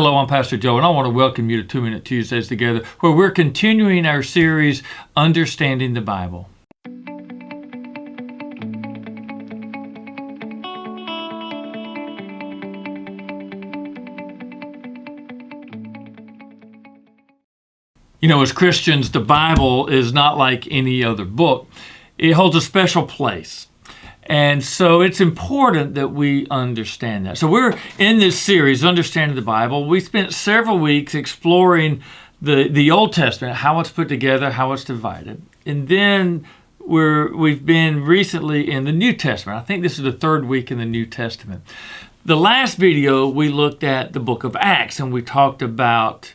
Hello, I'm Pastor Joe, and I want to welcome you to 2 Minute Tuesdays Together, where we're continuing our series, Understanding the Bible. You know, as Christians, the Bible is not like any other book. It holds a special place. And so it's important that we understand that. So we're in this series, Understanding the Bible. We spent several weeks exploring the Old Testament, how it's put together, how it's divided. And then we've been recently in the New Testament. I think this is the third week in the New Testament. The last video, we looked at the book of Acts, and we talked about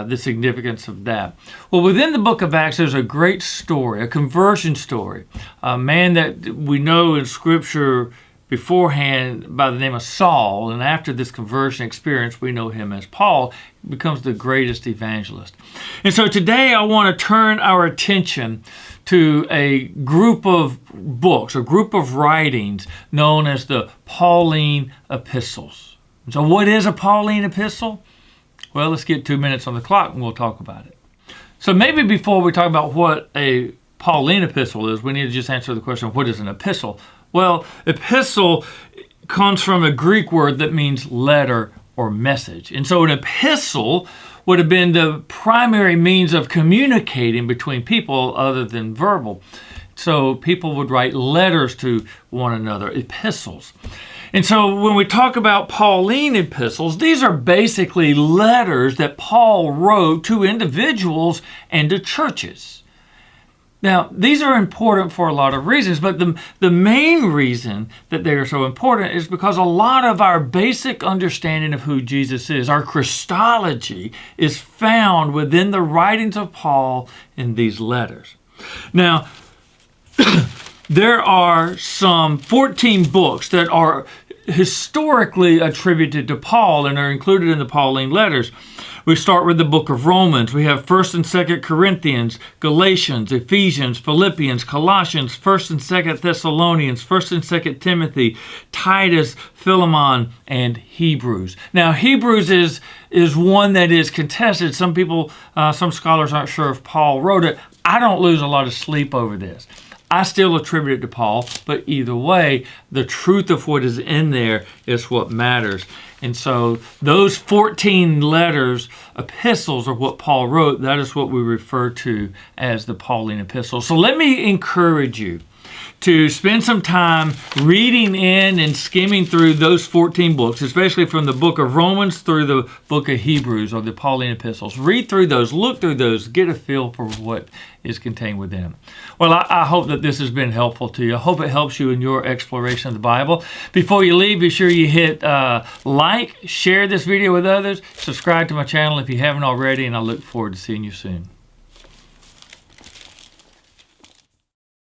the significance of that. Well, within the book of Acts, there's a great story, a conversion story. A man that we know in Scripture beforehand by the name of Saul, and after this conversion experience, we know him as Paul, becomes the greatest evangelist. And so today I want to turn our attention to a group of books, a group of writings known as the Pauline Epistles. So what is a Pauline epistle? Well, let's get 2 minutes on the clock and we'll talk about it. So maybe before we talk about what a Pauline epistle is, we need to just answer the question, what is an epistle? Well, epistle comes from a Greek word that means letter or message. And so an epistle would have been the primary means of communicating between people other than verbal. So people would write letters to one another, epistles. And so when we talk about Pauline epistles, these are basically letters that Paul wrote to individuals and to churches. Now, these are important for a lot of reasons, but the main reason that they are so important is because a lot of our basic understanding of who Jesus is, our Christology, is found within the writings of Paul in these letters. Now, there are some 14 books that are historically attributed to Paul and are included in the Pauline letters. We start with the book of Romans. We have 1st and 2nd Corinthians, Galatians, Ephesians, Philippians, Colossians, 1st and 2nd Thessalonians, 1st and 2nd Timothy, Titus, Philemon, and Hebrews. Now, Hebrews is one that is contested. Some people, some scholars aren't sure if Paul wrote it. I don't lose a lot of sleep over this. I still attribute it to Paul, but either way, the truth of what is in there is what matters. And so those 14 letters, epistles, are what Paul wrote. That is what we refer to as the Pauline epistles. So let me encourage you to spend some time reading in and skimming through those 14 books, especially from the book of Romans through the book of Hebrews or the Pauline epistles. Read through those, look through those, get a feel for what is contained within them. Well, I hope that this has been helpful to you. I hope it helps you in your exploration of the Bible. Before you leave, be sure you hit like, share this video with others, subscribe to my channel if you haven't already, and I look forward to seeing you soon.